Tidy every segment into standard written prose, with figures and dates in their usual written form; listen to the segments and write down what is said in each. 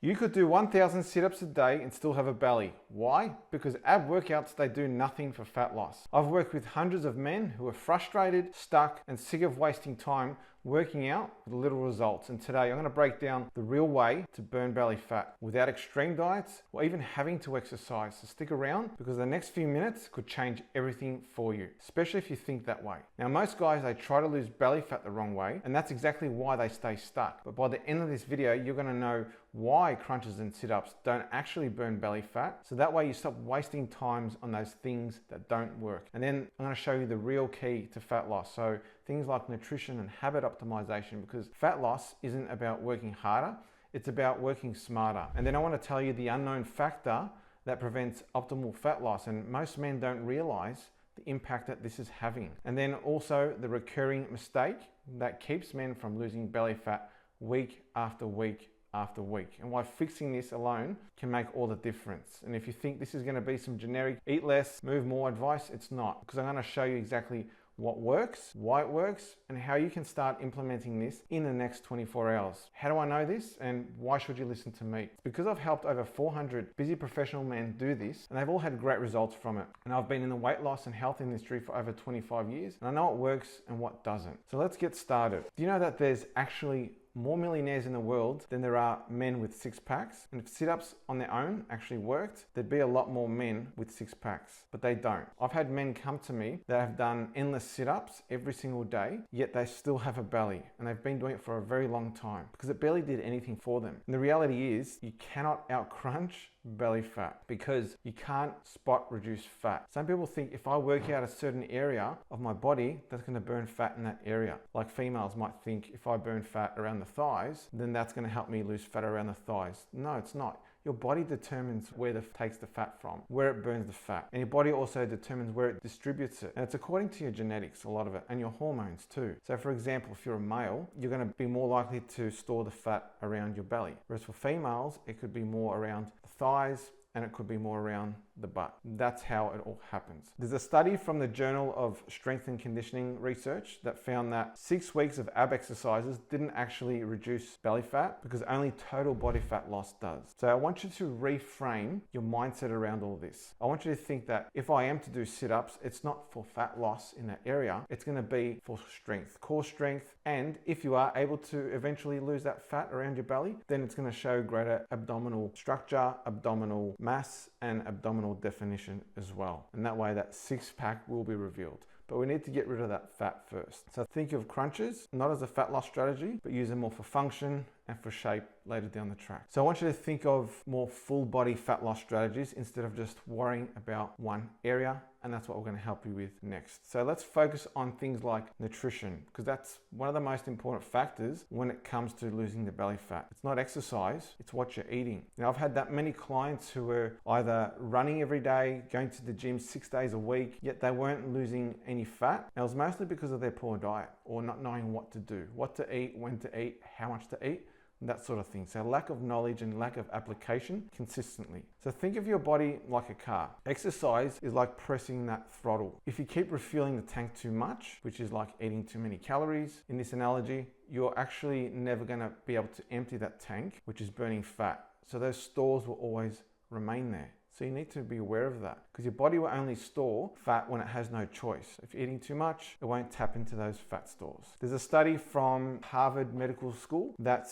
You could do 1,000 sit-ups a day and still have a belly. Why? Because ab workouts, they do nothing for fat loss. I've worked with hundreds of men who are frustrated, stuck, and sick of wasting time working out with little results. And today I'm going to break down the real way to burn belly fat without extreme diets or even having to exercise. So stick around because the next few minutes could change everything for you, especially if you think that way. Now, most guys, they try to lose belly fat the wrong way, and that's exactly why they stay stuck. But by the end of this video, you're going to know why crunches and sit-ups don't actually burn belly fat. So that way you stop wasting times on those things that don't work. And then I'm going to show you the real key to fat loss. So things like nutrition and habit optimization, because fat loss isn't about working harder, it's about working smarter. And then I want to tell you the unknown factor that prevents optimal fat loss. And most men don't realize the impact that this is having. And then also the recurring mistake that keeps men from losing belly fat week after week after week, and why fixing this alone can make all the difference. And if you think this is going to be some generic eat less, move more advice, it's not, because I'm going to show you exactly what works, why it works, and how you can start implementing this in the next 24 hours. How do I know this, and why should you listen to me? It's because I've helped over 400 busy professional men do this, and they've all had great results from it. And I've been in the weight loss and health industry for over 25 years, and I know what works and what doesn't. So let's get started. Do you know that there's actually more millionaires in the world than there are men with six packs? And if sit-ups on their own actually worked, there'd be a lot more men with six packs, but they don't. I've had men come to me that have done endless sit-ups every single day, yet they still have a belly, and they've been doing it for a very long time because it barely did anything for them. And the reality is you cannot out crunch belly fat because you can't spot reduce fat. Some people think if I work out a certain area of my body, that's going to burn fat in that area. Like females might think if I burn fat around the thighs, then that's going to help me lose fat around the thighs. No, it's not. Your body determines where it takes the fat from, where it burns the fat. And your body also determines where it distributes it. And it's according to your genetics, a lot of it, and your hormones too. So for example, if you're a male, you're going to be more likely to store the fat around your belly. Whereas for females, it could be more around the thighs, and it could be more around the butt. That's how it all happens. There's a study from the Journal of Strength and Conditioning Research that found that 6 weeks of ab exercises didn't actually reduce belly fat because only total body fat loss does. So I want you to reframe your mindset around all this. I want you to think that if I am to do sit-ups, it's not for fat loss in that area, it's going to be for strength, core strength. And if you are able to eventually lose that fat around your belly, then it's going to show greater abdominal structure, abdominal mass, and abdominal definition as well. And that way that six-pack will be revealed. But we need to get rid of that fat first. So think of crunches not as a fat loss strategy, but use them more for function and for shape later down the track. So I want you to think of more full body fat loss strategies instead of just worrying about one area. And that's what we're going to help you with next. So let's focus on things like nutrition, because that's one of the most important factors when it comes to losing the belly fat. It's not exercise, it's what you're eating. Now, I've had that many clients who were either running every day, going to the gym 6 days a week, yet they weren't losing any fat. Now, it was mostly because of their poor diet or not knowing what to do, what to eat, when to eat, how much to eat, that sort of thing. So lack of knowledge and lack of application consistently. So think of your body like a car. Exercise is like pressing that throttle. If you keep refueling the tank too much, which is like eating too many calories in this analogy, you're actually never going to be able to empty that tank, which is burning fat. So those stores will always remain there. So you need to be aware of that, because your body will only store fat when it has no choice. If you're eating too much, it won't tap into those fat stores. There's a study from Harvard Medical School that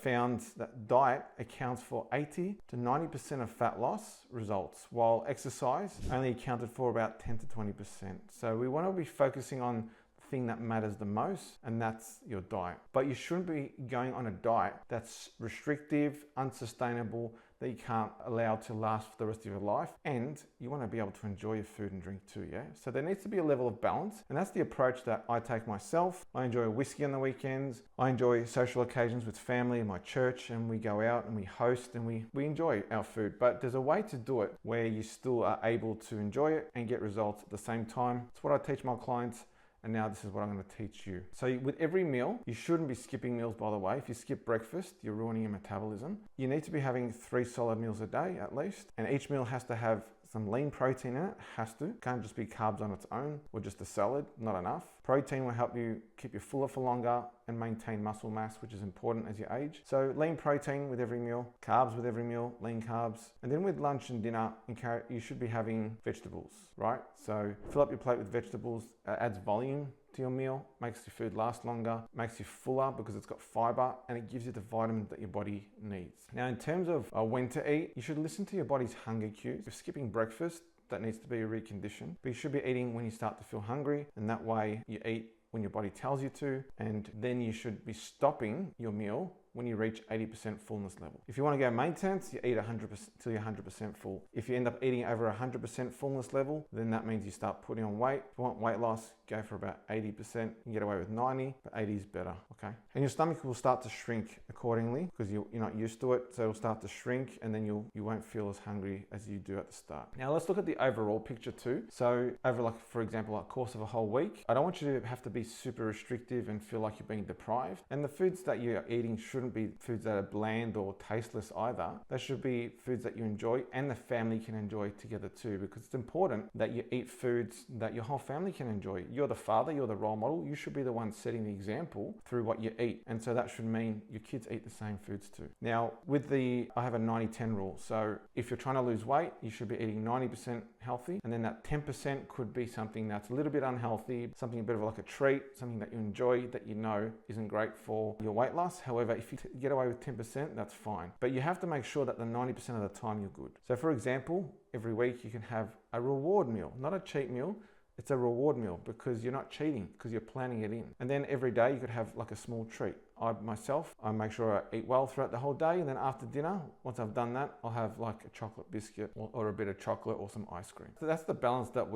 found that diet accounts for 80 to 90% of fat loss results, while exercise only accounted for about 10 to 20%. So we want to be focusing on the thing that matters the most, and that's your diet. But you shouldn't be going on a diet that's restrictive, unsustainable, that you can't allow to last for the rest of your life, and you want to be able to enjoy your food and drink too, yeah? So there needs to be a level of balance, and that's the approach that I take myself. I enjoy whiskey on the weekends, I enjoy social occasions with family in my church, and we go out and we host and we enjoy our food. But there's a way to do it where you still are able to enjoy it and get results at the same time. It's what I teach my clients. And now this is what I'm going to teach you. So with every meal, you shouldn't be skipping meals, by the way. If you skip breakfast, you're ruining your metabolism. You need to be having 3 solid meals a day at least. And each meal has to have some lean protein in it, has to. Can't just be carbs on its own or just a salad, not enough. Protein will help you keep you fuller for longer and maintain muscle mass, which is important as you age. So lean protein with every meal, carbs with every meal, lean carbs. And then with lunch and dinner, you should be having vegetables, right? So fill up your plate with vegetables, adds volume to your meal, makes your food last longer, makes you fuller because it's got fiber, and it gives you the vitamins that your body needs. Now, in terms of when to eat, you should listen to your body's hunger cues. If you're skipping breakfast, that needs to be reconditioned, but you should be eating when you start to feel hungry, and that way you eat when your body tells you to, and then you should be stopping your meal when you reach 80% fullness level. If you want to go maintenance, you eat 100% till you're 100% full. If you end up eating over 100% fullness level, then that means you start putting on weight. If you want weight loss, go for about 80%. You can get away with 90, but 80 is better, okay? And your stomach will start to shrink accordingly because you're not used to it. So it'll start to shrink, and then you won't feel as hungry as you do at the start. Now let's look at the overall picture too. So over, like, for example, a course of a whole week, I don't want you to have to be super restrictive and feel like you're being deprived. And the foods that you're eating shouldn't be foods that are bland or tasteless either. They should be foods that you enjoy and the family can enjoy together too, because it's important that you eat foods that your whole family can enjoy. You're the father, you're the role model. You should be the one setting the example through what you eat. And so that should mean your kids eat the same foods too. Now, I have a 90-10 rule. So if you're trying to lose weight, you should be eating 90% healthy, and then that 10% could be something that's a little bit unhealthy, something a bit of like a treat, something that you enjoy that you know isn't great for your weight loss. However, if you get away with 10%, that's fine. But you have to make sure that the 90% of the time you're good. So for example, every week you can have a reward meal, not a cheat meal. It's a reward meal because you're not cheating, because you're planning it in. And then every day you could have like a small treat. I make sure I eat well throughout the whole day, and then after dinner, once I've done that, I'll have like a chocolate biscuit or a bit of chocolate or some ice cream. So that's the balance that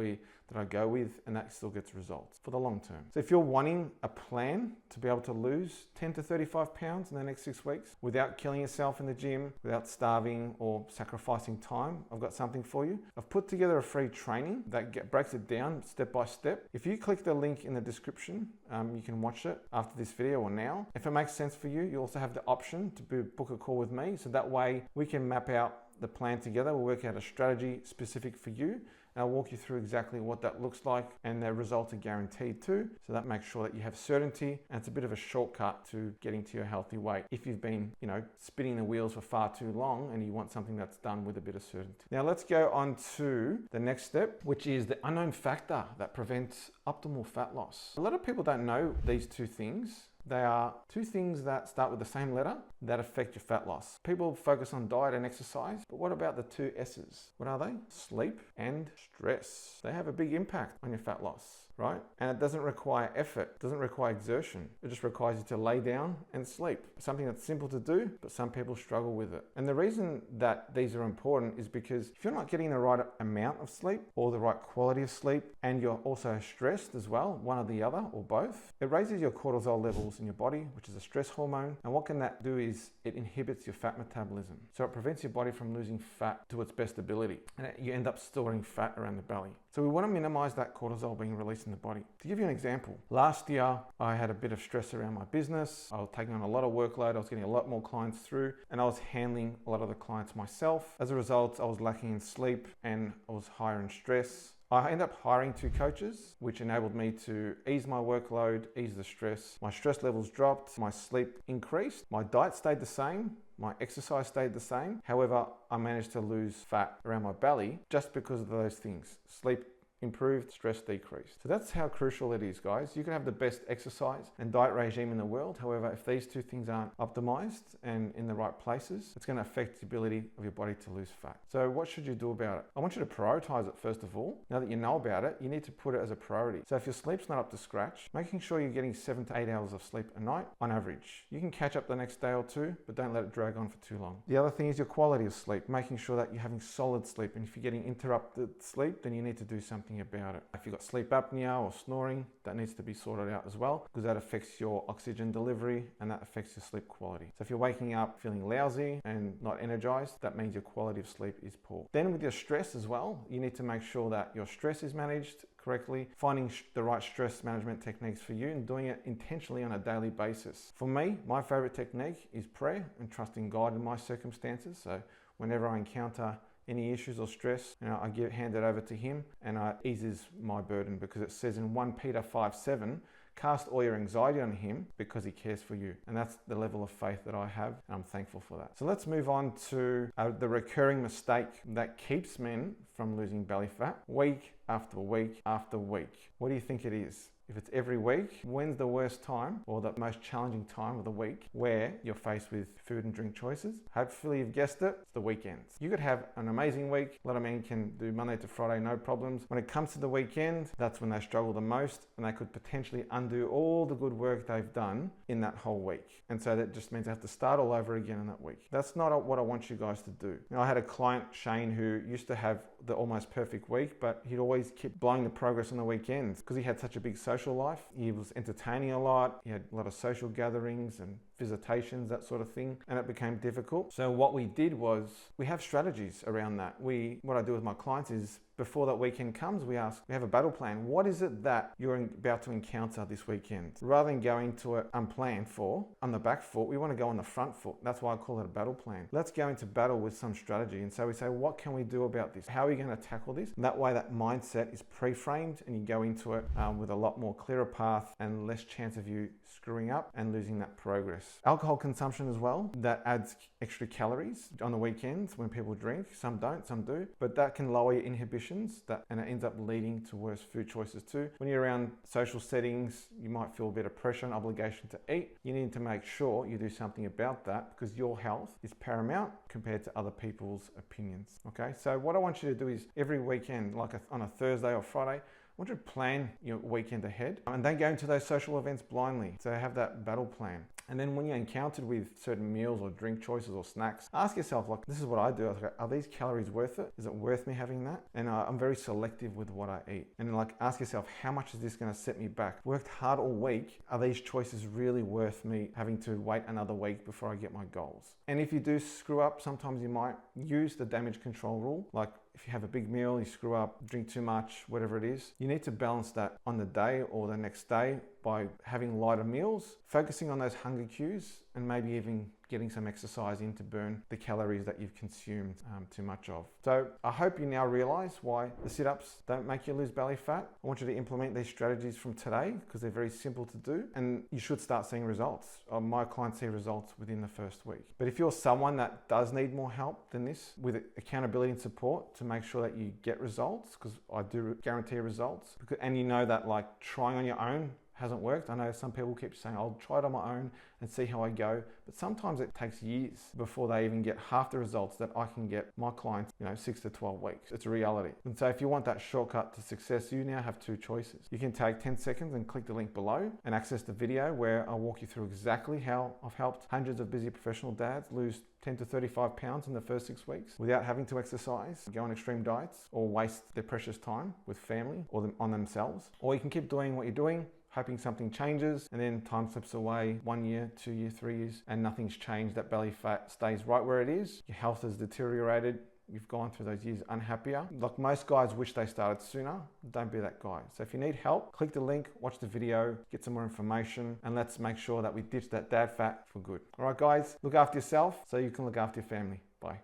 I go with, and that still gets results for the long term. So if you're wanting a plan to be able to lose 10 to 35 pounds in the next 6 weeks without killing yourself in the gym, without starving or sacrificing time, I've got something for you. I've put together a free training that breaks it down step by step. If you click the link in the description, you can watch it after this video or now. If it makes sense for you, you also have the option to book a call with me. So that way we can map out the plan together. We'll work out a strategy specific for you. And I'll walk you through exactly what that looks like, and the results are guaranteed too. So that makes sure that you have certainty, and it's a bit of a shortcut to getting to your healthy weight if you've been, spinning the wheels for far too long and you want something that's done with a bit of certainty. Now let's go on to the next step, which is the unknown factor that prevents optimal fat loss. A lot of people don't know these two things. They are two things that start with the same letter that affect your fat loss. People focus on diet and exercise, but what about the two S's? What are they? Sleep and stress. They have a big impact on your fat loss, right? And it doesn't require effort, it doesn't require exertion. It just requires you to lay down and sleep. Something that's simple to do, but some people struggle with it. And the reason that these are important is because if you're not getting the right amount of sleep or the right quality of sleep, and you're also stressed as well, one or the other or both, it raises your cortisol levels in your body, which is a stress hormone. And what can that do is it inhibits your fat metabolism. So it prevents your body from losing fat to its best ability. And you end up storing fat around the belly. So we want to minimize that cortisol being released in the body. To give you an example, last year I had a bit of stress around my business. I was taking on a lot of workload. I was getting a lot more clients through, and I was handling a lot of the clients myself. As a result, I was lacking in sleep and I was higher in stress. I ended up hiring 2 coaches, which enabled me to ease my workload, ease the stress. My stress levels dropped, my sleep increased, my diet stayed the same, my exercise stayed the same. However, I managed to lose fat around my belly just because of those things. Sleep improved, stress decreased. So that's how crucial it is, guys. You can have the best exercise and diet regime in the world. However, if these two things aren't optimized and in the right places, it's going to affect the ability of your body to lose fat. So what should you do about it? I want you to prioritize it first of all. Now that you know about it, you need to put it as a priority. So if your sleep's not up to scratch, making sure you're getting 7 to 8 hours of sleep a night on average. You can catch up the next day or two, but don't let it drag on for too long. The other thing is your quality of sleep, making sure that you're having solid sleep. And if you're getting interrupted sleep, then you need to do something about it. If you've got sleep apnea or snoring, that needs to be sorted out as well, because that affects your oxygen delivery and that affects your sleep quality. So if you're waking up feeling lousy and not energized, that means your quality of sleep is poor. Then with your stress as well, you need to make sure that your stress is managed correctly, finding the right stress management techniques for you and doing it intentionally on a daily basis. For me, my favorite technique is prayer and trusting God in my circumstances. So whenever I encounter any issues or stress, I hand it over to him, and it eases my burden, because it says in 1 Peter 5:7, cast all your anxiety on him because he cares for you. And that's the level of faith that I have, and I'm thankful for that. So let's move on to the recurring mistake that keeps men from losing belly fat week after week after week. What do you think it is? If it's every week, when's the worst time or the most challenging time of the week where you're faced with food and drink choices? Hopefully you've guessed it, it's the weekends. You could have an amazing week. A lot of men can do Monday to Friday, no problems. When it comes to the weekend, that's when they struggle the most, and they could potentially undo all the good work they've done in that whole week. And so that just means they have to start all over again in that week. That's not what I want you guys to do. I had a client, Shane, who used to have the almost perfect week, but he'd always keep blowing the progress on the weekends because he had such a big social life. He was entertaining a lot. He had a lot of social gatherings and visitations, that sort of thing, and it became difficult. So what we did was we have strategies around that. What I do with my clients is, before that weekend comes, we have a battle plan. What is it that you're about to encounter this weekend? Rather than going to it unplanned for, on the back foot, we want to go on the front foot. That's why I call it a battle plan. Let's go into battle with some strategy. And so we say, what can we do about this? How are we going to tackle this? And that way, that mindset is pre-framed, and you go into it with a lot more clearer path and less chance of you screwing up and losing that progress. Alcohol consumption as well, that adds extra calories on the weekends when people drink. Some don't, some do, but that can lower your inhibitions, and it ends up leading to worse food choices too. When you're around social settings, you might feel a bit of pressure and obligation to eat. You need to make sure you do something about that, because your health is paramount compared to other people's opinions. Okay, so what I want you to do is every weekend, like on a Thursday or Friday, I want you to plan your weekend ahead, and don't go into those social events blindly. So have that battle plan. And then when you're encountered with certain meals or drink choices or snacks, ask yourself, like, this is what I do. I go, are these calories worth it? Is it worth me having that? And I'm very selective with what I eat. And like, ask yourself, how much is this going to set me back? Worked hard all week. Are these choices really worth me having to wait another week before I get my goals? And if you do screw up, sometimes you might use the damage control rule. Like, if you have a big meal, you screw up, drink too much, whatever it is, you need to balance that on the day or the next day by having lighter meals, focusing on those hunger cues, and maybe even getting some exercise in to burn the calories that you've consumed too much of. So I hope you now realize why the sit-ups don't make you lose belly fat. I want you to implement these strategies from today, because they're very simple to do, and you should start seeing results. My clients see results within the first week. But if you're someone that does need more help than this, with accountability and support to make sure that you get results, because I do guarantee results, and you know that like trying on your own hasn't worked. I know some people keep saying, I'll try it on my own and see how I go. But sometimes it takes years before they even get half the results that I can get my clients, 6 to 12 weeks. It's a reality. And so if you want that shortcut to success, you now have two choices. You can take 10 seconds and click the link below and access the video where I'll walk you through exactly how I've helped hundreds of busy professional dads lose 10 to 35 pounds in the first 6 weeks without having to exercise, go on extreme diets, or waste their precious time with family or on themselves. Or you can keep doing what you're doing, hoping something changes, and then time slips away, 1 year, 2 years, 3 years, and nothing's changed. That belly fat stays right where it is. Your health has deteriorated. You've gone through those years unhappier. Like most guys wish they started sooner. Don't be that guy. So if you need help, click the link, watch the video, get some more information, and let's make sure that we ditch that dad fat for good. All right, guys, look after yourself so you can look after your family. Bye.